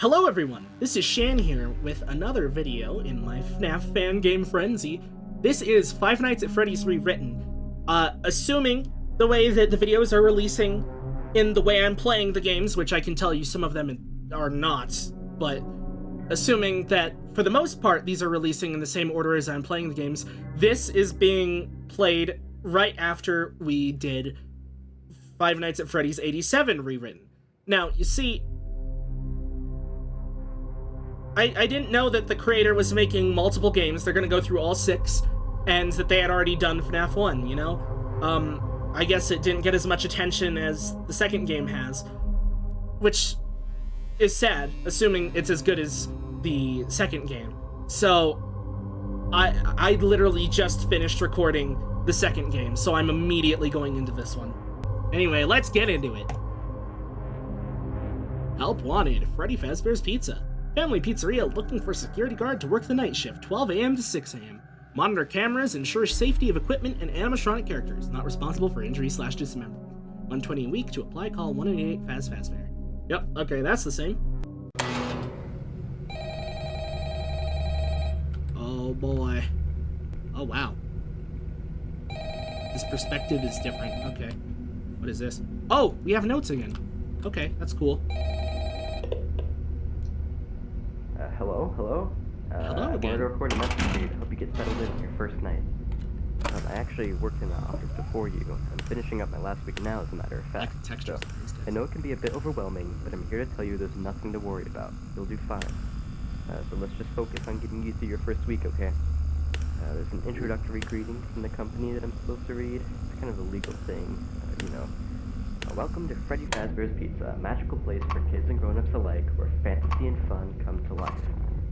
Hello everyone, this is Shan here with another video in my FNaF Fangame frenzy. This is Five Nights at Freddy's Rewritten. Assuming the way that the videos are releasing in the way I'm playing the games, which I can tell you some of them are not, but assuming that for the most part these are releasing in the same order as I'm playing the games, this is being played right after we did Five Nights at Freddy's 87 Rewritten. Now, you see, I didn't know that the creator was making multiple games. They're gonna go through all 6, and that they had already done FNaF 1, you know? I guess it didn't get as much attention as the second game has, which is sad, assuming it's as good as the second game. So, I literally just finished recording the second game, so I'm immediately going into this one. Anyway, let's get into it. Help wanted, Freddy Fazbear's Pizza. Family pizzeria looking for security guard to work the night shift, 12 a.m. to 6 a.m. Monitor cameras, ensure safety of equipment and animatronic characters. Not responsible for injury/dismemberment. $120 a week to apply. Call 188 Fazbear. Yep, okay, that's the same. Oh boy. Oh wow. This perspective is different. Okay. What is this? Oh, we have notes again. Okay, that's cool. Hello? Hello I wanted again. to record a message for you to help you get settled in your first night. I actually worked in the office before you. I'm finishing up my last week now, as a matter of fact. So, I know it can be a bit overwhelming, but I'm here to tell you there's nothing to worry about. You'll do fine. So let's just focus on getting you through your first week, okay? There's an introductory greeting from the company that I'm supposed to read. It's kind of a legal thing, you know. Welcome to Freddy Fazbear's Pizza, a magical place for kids and grown-ups alike, where fantasy and fun come to life.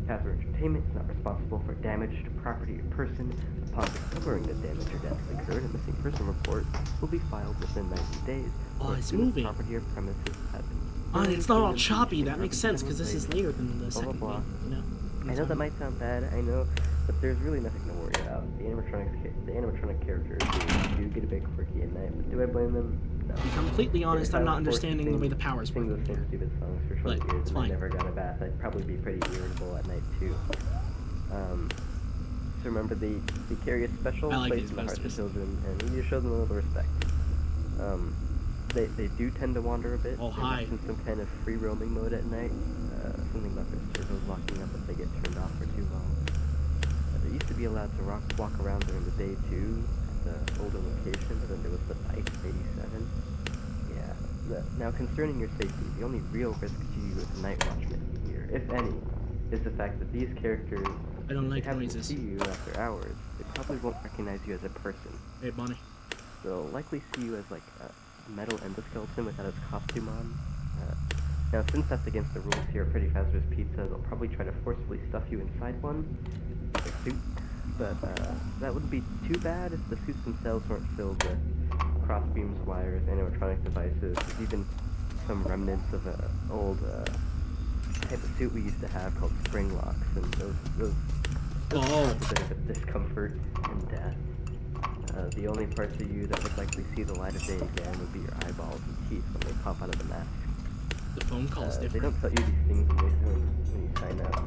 Fazbear Entertainment is not responsible for damage to property or person. Upon discovering that damage or death has occurred, a missing person report will be filed within 90 days. Oh, it's moving. Property or premises have been... Oh, it's not all choppy. That makes sense, because this is later than the second game, you know? I know that might sound bad, I know, but there's really nothing to worry about. The animatronic characters do get a bit quirky at night, but do I blame them? No. To be completely honest, I'm not understanding the way the powers work. Sing those same stupid songs for 20 years and I never got a bath. I'd probably be pretty irritable at night too. So remember, they carry a special place in the hearts of children, and you need to show them a little respect. They do tend to wander a bit. Oh, hi. In some kind of free roaming mode at night. Something about their servos locking up if they get turned off for too long. They used to be allowed to walk around during the day too, at the older location, but then there was the night of 87. Yeah. Now, concerning your safety, the only real risk to you as a night watchman here, if any, is the fact that these characters happen to see you after hours. They probably won't recognize you as a person. Hey, Bonnie. They'll likely see you as like a metal endoskeleton without its costume on. Now, since that's against the rules here at Freddy Fazbear's Pizza, they'll probably try to forcibly stuff you inside one, like a suit. But that wouldn't be too bad if the suits themselves weren't filled with crossbeams, wires, animatronic devices, even some remnants of an old type of suit we used to have called spring locks, and those cause a bit of a discomfort and death. The only parts of you that would likely see the light of day again would be your eyeballs and teeth when they pop out of the mask. The phone call's different. They don't tell you these things when you sign up.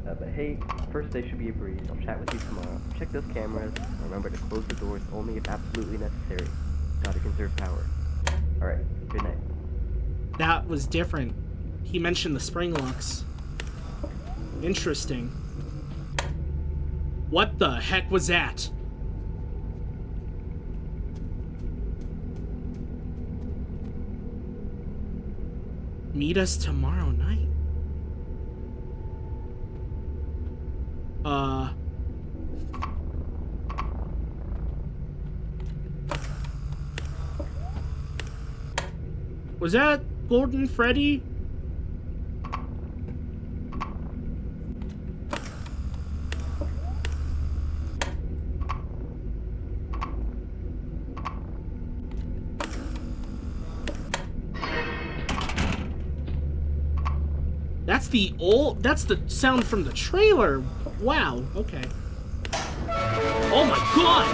But hey, first day should be a breeze. I'll chat with you tomorrow. Check those cameras. Remember to close the doors only if absolutely necessary. Gotta conserve power. Alright, good night. That was different. He mentioned the spring locks. Interesting. What the heck was that? Meet us tomorrow night. Was that Golden Freddy? That's the sound from the trailer. Wow, okay. Oh my god!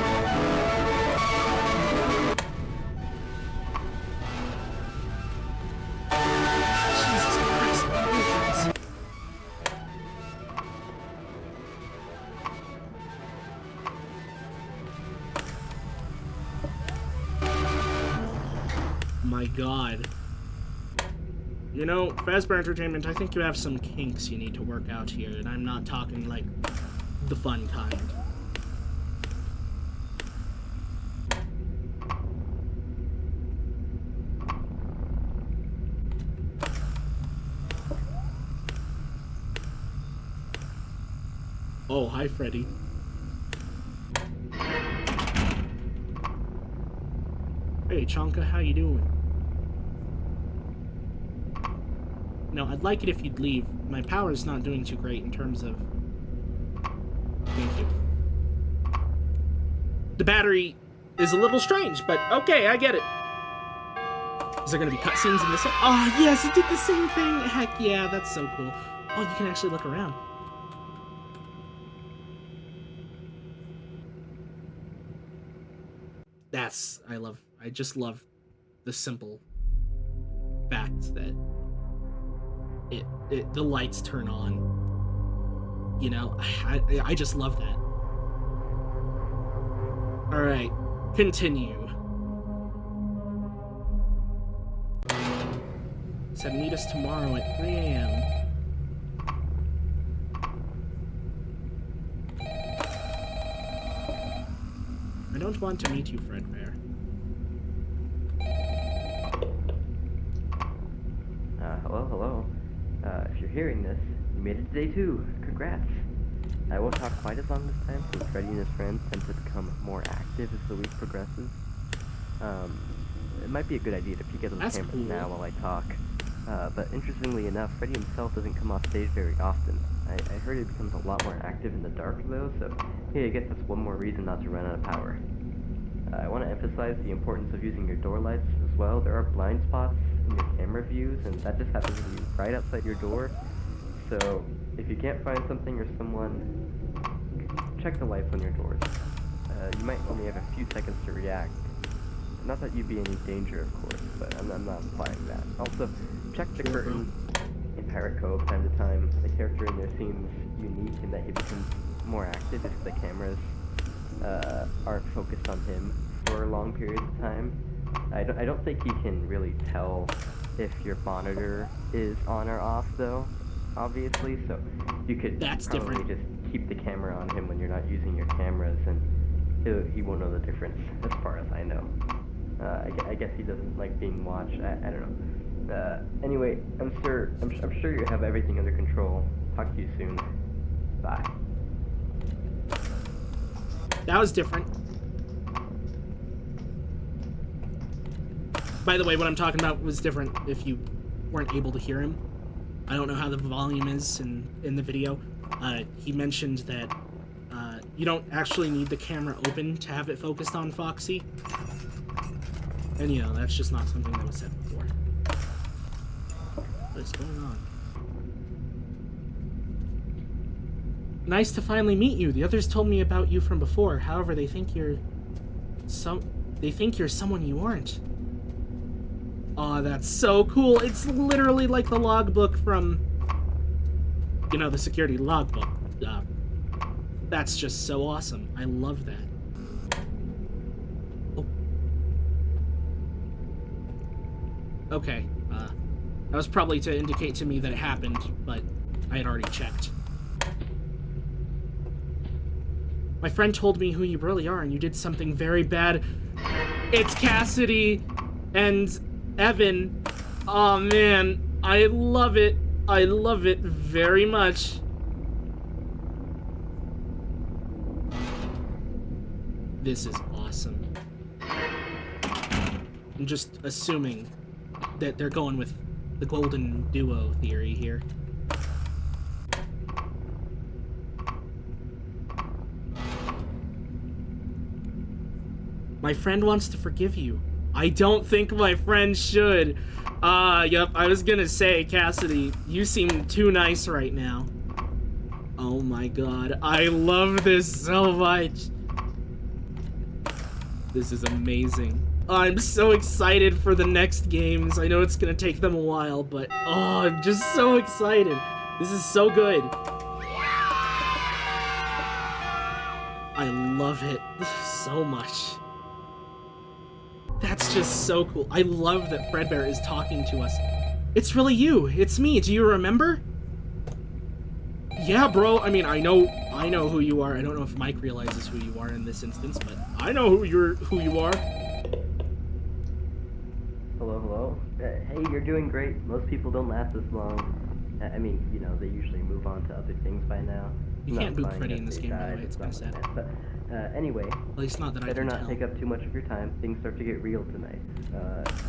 Jesus Christ. god. You know, Fazbear Entertainment, I think you have some kinks you need to work out here, and I'm not talking, like, the fun kind. Oh, hi, Freddy. Hey, Chonka, how you doing? No, I'd like it if you'd leave. My power's not doing too great in terms of... Thank you. The battery is a little strange, but okay, I get it. Is there gonna be cutscenes in this one? Oh, yes, it did the same thing! Heck yeah, that's so cool. Oh, you can actually look around. I just love the simple fact that the lights turn on. You know, I just love that. Alright, continue. Said meet us tomorrow at 3 a.m. I don't want to meet you, Fredbear. Hello. If you're hearing this, you made it to day 2. Congrats. I won't talk quite as long this time, since Freddy and his friends tend to become more active as the week progresses. It might be a good idea to peek out of the camera now while I talk. But interestingly enough, Freddy himself doesn't come off stage very often. I heard he becomes a lot more active in the dark though, so hey, I guess that's one more reason not to run out of power. I want to emphasize the importance of using your door lights as well. There are blind spots in your camera views, and that just happens to be right outside your door. So if you can't find something or someone, check the lights on your doors. You might only have a few seconds to react. Not that you'd be in any danger, of course, but I'm not implying that. Also, check the curtain in Pirate Cove time to time. The character in there seems unique in that he becomes more active if the cameras aren't focused on him for long periods of time. I don't think you can really tell if your monitor is on or off, though, obviously, so you could probably just keep the camera on him when you're not using your cameras, and he won't know the difference, as far as I know. I guess he doesn't like being watched. I don't know. Anyway, I'm sure you have everything under control. Talk to you soon. Bye. That was different. By the way, what I'm talking about was different if you weren't able to hear him. I don't know how the volume is in the video. He mentioned that you don't actually need the camera open to have it focused on Foxy. And, you know, that's just not something that was said before. What is going on? Nice to finally meet you. The others told me about you from before. However, they think you're someone you aren't. Aw, that's so cool. It's literally like the logbook from, you know, the security logbook. That's just so awesome. I love that. Oh. Okay, that was probably to indicate to me that it happened, but I had already checked. My friend told me who you really are, and you did something very bad. It's Cassidy and Evan. Aw, man. I love it. I love it very much. This is awesome. I'm just assuming that they're going with the golden duo theory here. My friend wants to forgive you. I don't think my friend should. Yep, I was gonna say, Cassidy, you seem too nice right now. Oh my god, I love this so much. This is amazing. I'm so excited for the next games. I know it's gonna take them a while, but oh, I'm just so excited. This is so good. I love it so much. That's just so cool. I love that Fredbear is talking to us. It's really you. It's me. Do you remember? Yeah, bro. I mean, I know who you are. I don't know if Mike realizes who you are in this instance, but I know who you are. Hello. Hey, you're doing great. Most people don't last this long. I mean, you know, they usually move on to other things by now. You can't boot Freddy in this game, by the way. It's kind of sad. But anyway, at least not that I better can not tell. take up too much of your time. Things start to get real tonight.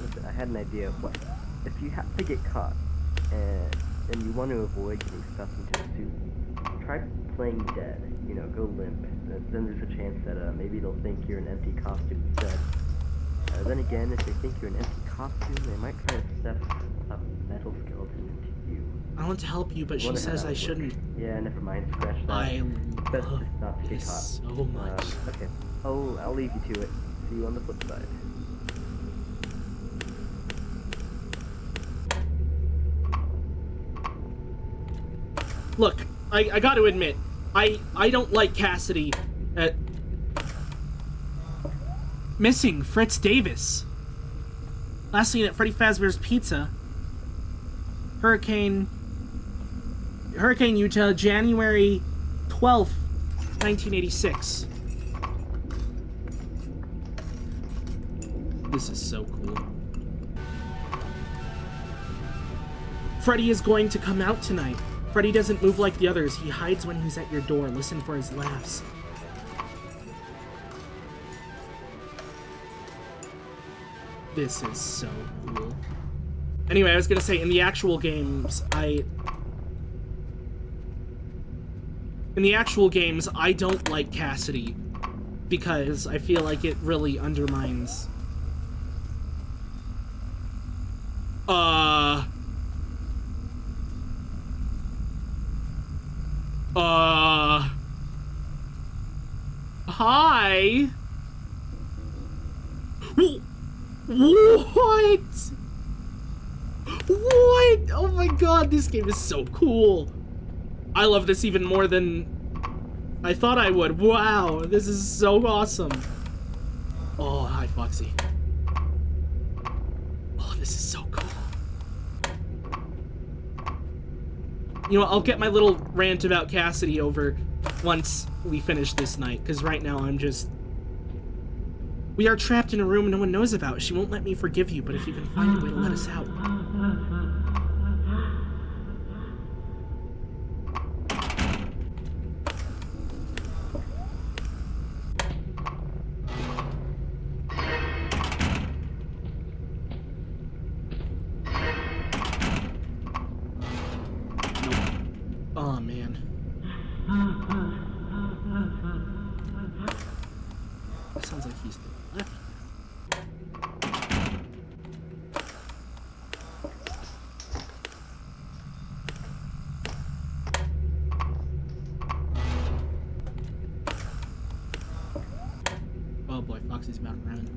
Listen, I had an idea of what if you have to get caught and you want to avoid getting stuffed into a suit. Try playing dead. You know, go limp. Then there's a chance that maybe they'll think you're an empty costume instead. Then again, if they think you're an empty costume, they might try to stuff a metal skeleton into you. I want to help you, but she says I shouldn't. Yeah, never mind. Scratch that. I best love just not to get this caught. so much. Okay. Oh, I'll leave you to it. See you on the flip side. Look, I got to admit, I don't like Cassidy. Missing Fritz Davis. Last seen at Freddy Fazbear's Pizza. Hurricane, Utah, January 12th, 1986. This is so cool. Freddy is going to come out tonight. Freddy doesn't move like the others. He hides when he's at your door. Listen for his laughs. This is so cool. Anyway, I was gonna say, in the actual games, I don't like Cassidy because I feel like it really undermines hi. What? What? Oh my god, this game is so cool. I love this even more than I thought I would. Wow, this is so awesome. Oh, hi, Foxy. Oh, this is so cool. You know, I'll get my little rant about Cassidy over once we finish this night, because right now I'm just... We are trapped in a room no one knows about. She won't let me forgive you, but if you can find a way to let us out. Nope. Oh, man. Sounds like he's to the left. Oh boy, Foxy's about to run.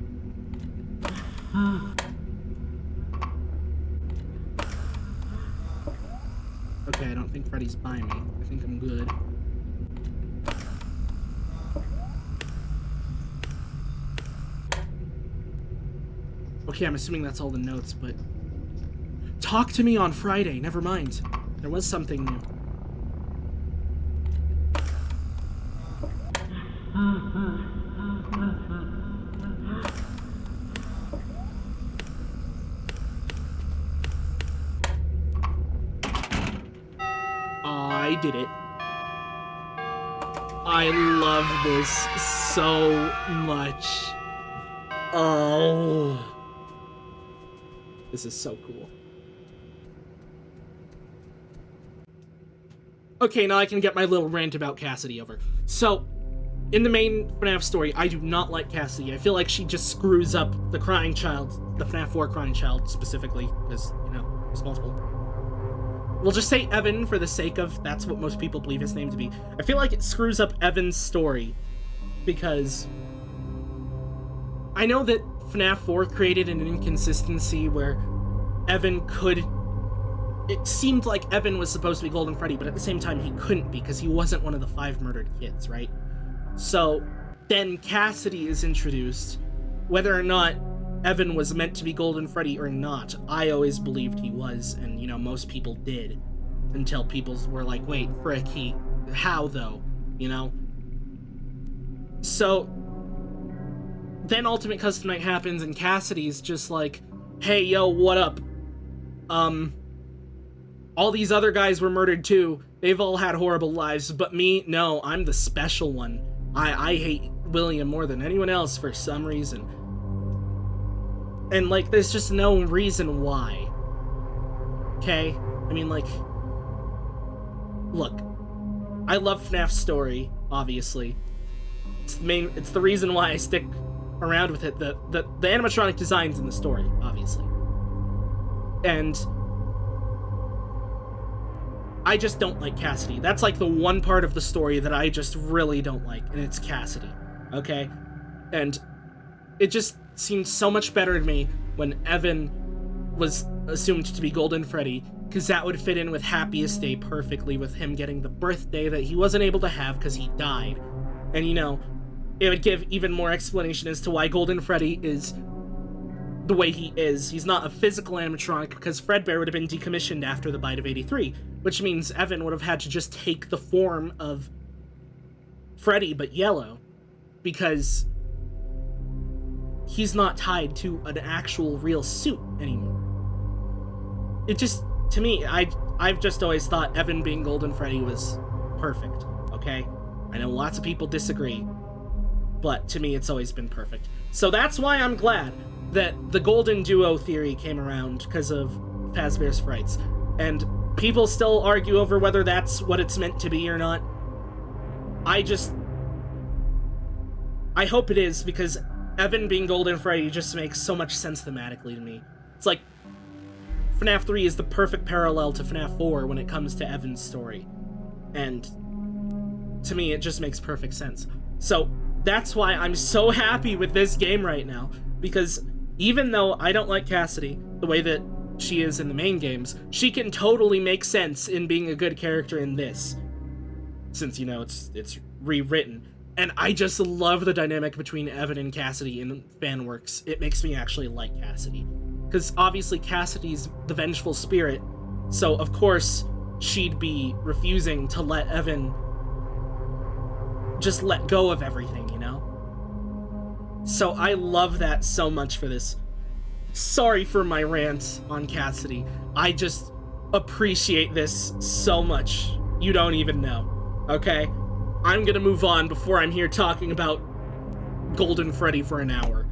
Okay, I don't think Freddy's by me. I think I'm good. Okay, I'm assuming that's all the notes, but... Talk to me on Friday. Never mind. There was something new. I did it. I love this so much. Oh... This is so cool. Okay, now I can get my little rant about Cassidy over. So, in the main FNaF story, I do not like Cassidy. I feel like she just screws up the crying child, the FNaF 4 crying child specifically, because, you know, responsible. We'll just say Evan for the sake of that's what most people believe his name to be. I feel like it screws up Evan's story, because I know that FNaF 4 created an inconsistency where Evan could... It seemed like Evan was supposed to be Golden Freddy, but at the same time he couldn't because he wasn't one of the 5 murdered kids, right? So then Cassidy is introduced. Whether or not Evan was meant to be Golden Freddy or not. I always believed he was, and, you know, most people did. Until people were like, wait, frick, how though? You know? So, then Ultimate Custom Night happens, and Cassidy's just like, hey, yo, what up? All these other guys were murdered too. They've all had horrible lives, but me, no, I'm the special one. I hate William more than anyone else for some reason. And, like, there's just no reason why. Okay? I mean, like, look, I love FNAF's story, obviously. It's the reason why I stick around with it. The animatronic designs in the story, obviously. And I just don't like Cassidy. That's like the one part of the story that I just really don't like, and it's Cassidy, okay? And it just seemed so much better to me when Evan was assumed to be Golden Freddy, because that would fit in with Happiest Day perfectly, with him getting the birthday that he wasn't able to have because he died. And, you know, it would give even more explanation as to why Golden Freddy is the way he is. He's not a physical animatronic, because Fredbear would have been decommissioned after the Bite of 83, which means Evan would have had to just take the form of Freddy, but yellow, because he's not tied to an actual real suit anymore. It just, to me, I've just always thought Evan being Golden Freddy was perfect, okay? I know lots of people disagree, but to me it's always been perfect. So that's why I'm glad that the Golden Duo theory came around, because of Fazbear's Frights. And people still argue over whether that's what it's meant to be or not. I hope it is, because Evan being Golden Freddy just makes so much sense thematically to me. It's like FNAF 3 is the perfect parallel to FNAF 4 when it comes to Evan's story. And to me, it just makes perfect sense. So that's why I'm so happy with this game right now, because even though I don't like Cassidy the way that she is in the main games, she can totally make sense in being a good character in this, since, you know, it's rewritten. And I just love the dynamic between Evan and Cassidy in fanworks. It makes me actually like Cassidy, because obviously Cassidy's the vengeful spirit, so of course she'd be refusing to let Evan just let go of everything, you know? So I love that so much for this. Sorry for my rant on Cassidy. I just appreciate this so much. You don't even know, okay? I'm gonna move on before I'm here talking about Golden Freddy for an hour.